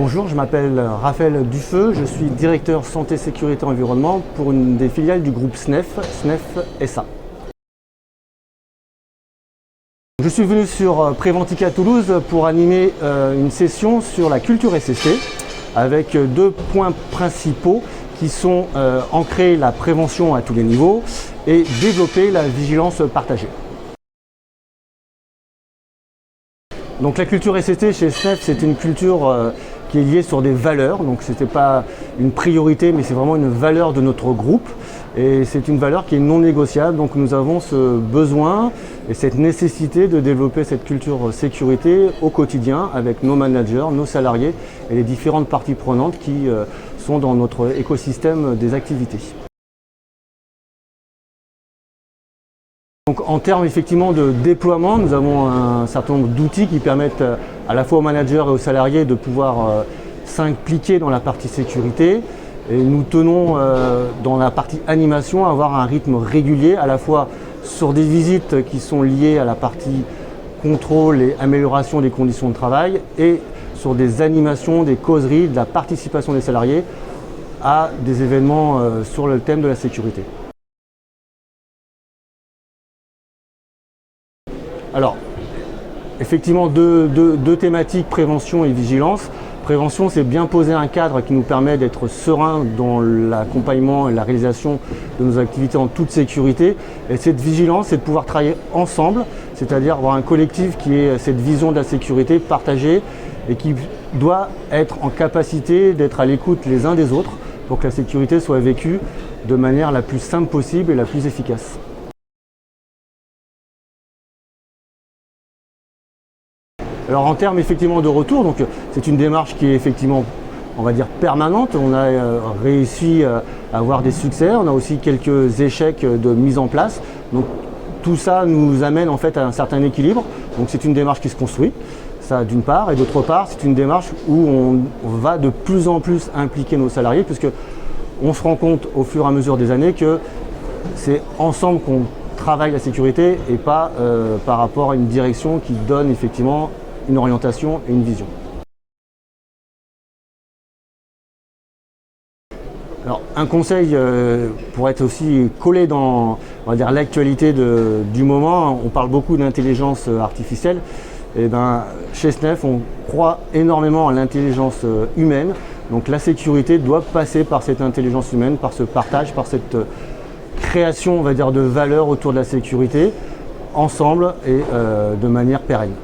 Bonjour, je m'appelle Raphaël Dufeu, je suis directeur santé, sécurité, environnement pour une des filiales du groupe SNEF SA. Je suis venu sur Préventica Toulouse pour animer une session sur la culture SST avec deux points principaux qui sont ancrer la prévention à tous les niveaux et développer la vigilance partagée. Donc la culture SST chez SNEF, c'est une culture qui est liée sur des valeurs, donc ce n'était pas une priorité mais c'est vraiment une valeur de notre groupe et c'est une valeur qui est non négociable, donc nous avons ce besoin et cette nécessité de développer cette culture sécurité au quotidien avec nos managers, nos salariés et les différentes parties prenantes qui sont dans notre écosystème des activités. Donc, en termes effectivement de déploiement, nous avons un certain nombre d'outils qui permettent à la fois aux managers et aux salariés de pouvoir s'impliquer dans la partie sécurité. Et nous tenons dans la partie animation à avoir un rythme régulier, à la fois sur des visites qui sont liées à la partie contrôle et amélioration des conditions de travail et sur des animations, des causeries, de la participation des salariés à des événements sur le thème de la sécurité. Alors, effectivement, deux thématiques, prévention et vigilance. Prévention, c'est bien poser un cadre qui nous permet d'être serein dans l'accompagnement et la réalisation de nos activités en toute sécurité. Et cette vigilance, c'est de pouvoir travailler ensemble, c'est-à-dire avoir un collectif qui ait cette vision de la sécurité partagée et qui doit être en capacité d'être à l'écoute les uns des autres pour que la sécurité soit vécue de manière la plus simple possible et la plus efficace. Alors en termes effectivement de retour, donc c'est une démarche qui est effectivement, on va dire, permanente. On a réussi à avoir des succès, on a aussi quelques échecs de mise en place. Donc tout ça nous amène en fait à un certain équilibre. Donc c'est une démarche qui se construit, ça d'une part, et d'autre part, c'est une démarche où on va de plus en plus impliquer nos salariés, puisque on se rend compte au fur et à mesure des années que c'est ensemble qu'on travaille la sécurité et pas par rapport à une direction qui donne effectivement une orientation et une vision. Alors, un conseil pour être aussi collé dans, on va dire, l'actualité du moment, on parle beaucoup d'intelligence artificielle. Et ben, chez SNEF, on croit énormément à l'intelligence humaine. Donc la sécurité doit passer par cette intelligence humaine, par ce partage, par cette création, on va dire, de valeurs autour de la sécurité, ensemble et de manière pérenne.